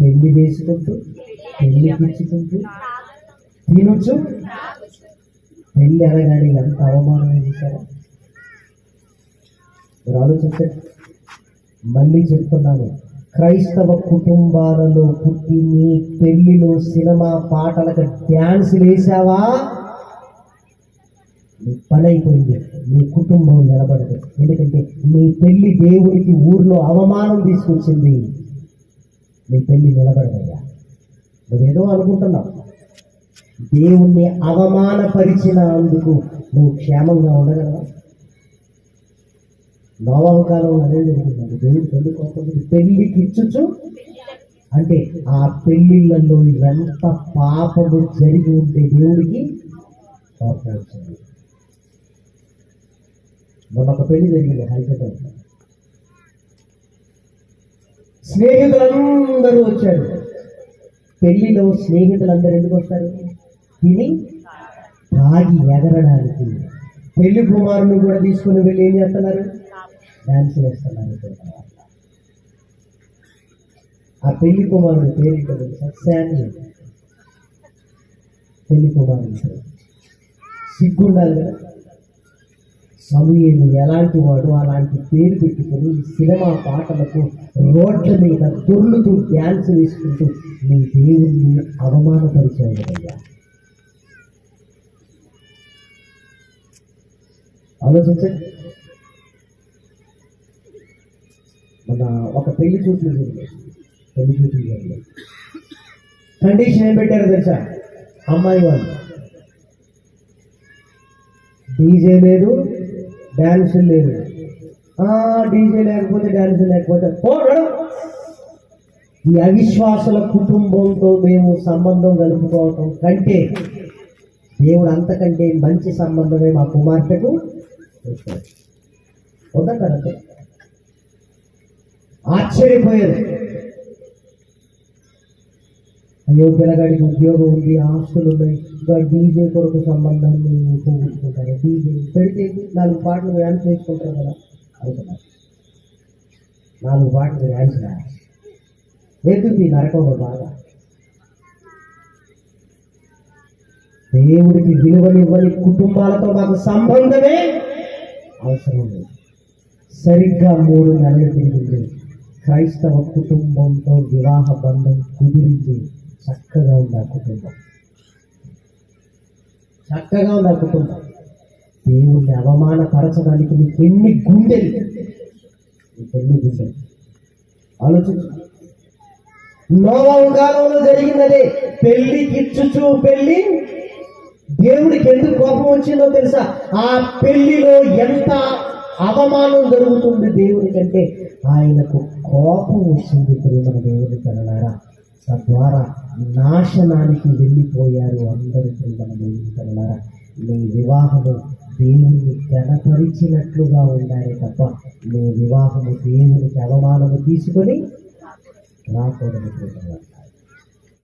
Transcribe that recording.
పెళ్లి చేసుకుంటూ పెళ్లి పిచ్చుకుంటూ తినొచ్చు. పెళ్లి అనగానే ఎంత అవమానం చేశారా మీరు ఆలోచించండి. మళ్ళీ చెప్తున్నాను, క్రైస్తవ కుటుంబాలలో పుట్టి నీ పెళ్లిలో సినిమా పాటలకు డ్యాన్స్ వేసావా, నీ పని అయిపోయింది. నీ కుటుంబం నిలబడదు. ఎందుకంటే నీ పెళ్లి దేవుడికి ఊర్లో అవమానం తీసుకొచ్చింది. నీ పెళ్లి నిలబడదయ్యా. నువ్వేదో అనుకుంటున్నావు, దేవుణ్ణి అవమానపరిచినందుకు నువ్వు క్షేమంగా ఉండగలవా? నోవాహు కాలంలో అదే జరిగిందండి. దేవుడు పెళ్లి కొంతమంది పెళ్లికి ఇచ్చుచు అంటే ఆ పెళ్లిళ్ళలో ఎంత పాపము జరిగి ఉంటే దేవుడికి కోపం వచ్చింది. మొన్న ఒక పెళ్లి జరిగింది హైదరాబాద్. స్నేహితులందరూ వచ్చారు. పెళ్లిలో స్నేహితులందరూ ఎందుకు వస్తారు? తిని తాగి ఎగరడానికి. పెళ్లి కుమారుని కూడా తీసుకుని వెళ్ళి ఏం చేస్తున్నారు? డాన్స్ వేస్తున్నారు. ఆ పెళ్లి కుమారుడు పేరు తెలుసా? శామ్యూయల్. పెళ్లి కుమారుడు సిగ్గుండాలి కదా. సమూయేలు ఎలాంటి వాడు అలాంటి పేరు పెట్టుకుని సినిమా పాటలకు రోడ్ల మీద దొర్లుతూ డ్యాన్స్ వేసుకుంటూ నీ దేవుణ్ణి అవమానపరిచాడు అయ్యా. ఆలోచించండి. మన ఒక పెళ్లి చూపులు జరిగింది. కండిషన్ ఏం పెట్టారో తెలుసా? అమ్మాయి వాళ్ళు డీజే లేదు, డ్యాన్స్ లేదు. డీజే లేకపోతే డ్యాన్స్ లేకపోతే ఈ అవిశ్వాసుల కుటుంబంతో మేము సంబంధం కలుపుకోవటం కంటే దేవుడు అంతకంటే మంచి సంబంధమే మా కుమార్తెకు వద్దంటారంటే ఆశ్చర్యపోయారు. అయ్యో పిల్లగాడికి ఉద్యోగం ఉంది, ఆస్తులు ఉన్నాయి, ఇంకా డీజే కొరకు సంబంధాన్ని పోగొట్టుకుంటారు. డీజే పెడితే 4 పాటలు డ్యాన్స్ వేసుకుంటారు కదా అనుకున్నారు. 4 పాటలు డ్యాన్స్ ఎందుకు ఈ నరకంలో బాగా? దేవుడికి విలువనివ్వని కుటుంబాలతో మాకు సంబంధమే అవసరం లేదు. సరిగ్గా 3 నెలలు తిరిగింది. క్రైస్తవ కుటుంబంతో వివాహ బంధం కుదిరింది. చక్కగా ఉంది ఆ కుటుంబం, చక్కగా ఉంది ఆ కుటుంబం. దేవుణ్ణి అవమానపరచడానికి నీకు ఎన్ని గుండెలు, ఆలోచించు. నోవాహు కాలంలో జరిగినదే. పెళ్లికి ఇచ్చుచు పెళ్లి దేవుడికి ఎందుకు కోపం వచ్చిందో తెలుసా? ఆ పెళ్లిలో ఎంత అవమానం జరుగుతుంది దేవుడికంటే ఆయనకు కోపం వచ్చింది. ప్రేమ దేవుని కలనారా, తద్వారా నాశనానికి వెళ్ళిపోయారు అందరూ. ప్రేమ దేవుని కలనారా, నీ వివాహము దేవుణ్ణి గణపరిచినట్లుగా ఉండాలి తప్ప నీ వివాహము దేవునికి అవమానము తీసుకొని రాకూడదు.